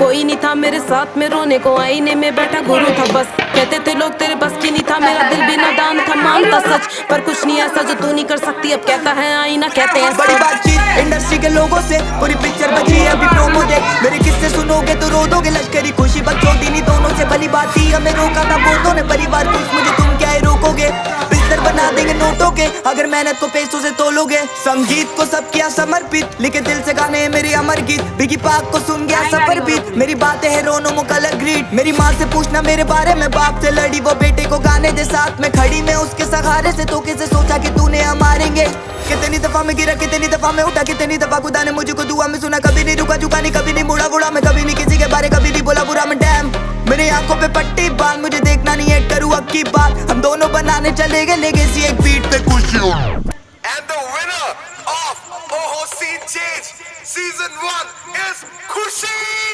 कोई नहीं था मेरे साथ में रोने को, आईने में बैठा गुरु था बस। कहते थे लोग तेरे बस की नहीं था, मेरा दिल भी नादान था, मानता सच पर कुछ नहीं ऐसा जो तू नहीं कर सकती। अब कहता है आईना, कहते हैं बड़ी बातचीत इंडस्ट्री के लोगों से, पूरी पिक्चर बची है अभी प्रोमो दे। मेरे किस्से सुनोगे तो रो दोगे, लश्करी खुशी बच्चों दीनी दोनों से भली बात थी। हमें रोका था बहुतों ने, परिवार कुछ मुझे तुम क्या रोकोगे। बिस्तर बना देंगे नोटों के अगर मेहनत को पैसों से तोलोगे। संगीत को सब किया समर्पित, लिखे दिल से गाने मेरे अमर गीत। बिगी पाक को सुन गया सफर बीत, मेरी बातें है रोनो मो कलर ग्रीट। मेरी माँ से पूछना मेरे बारे में, बाप से लड़ी वो बेटे को गाने दे साथ में खड़ी। मैं उसके सहारे से तो कैसे सोचा कि तूने हम मारेंगे। कितनी दफा मैं गिरा, कितनी दफा मैं उठा, कितनी दफा खुदा ने मुझको दुआ में सुना। कभी नहीं रुका, झुका नहीं, कभी नहीं मुड़ा बुढ़ा मैं, कभी नहीं किसी के बारे कभी नहीं बोला बुरा मैं। डैम मेरी आंखों पे पट्टी बांध, मुझे देखना नहीं है करूँ अब की बात। हम दोनों बनाने चले गए लेगेसी एक बीट पे खुशियों। And the winner of Oho Scene Change Season 1 is Khushi!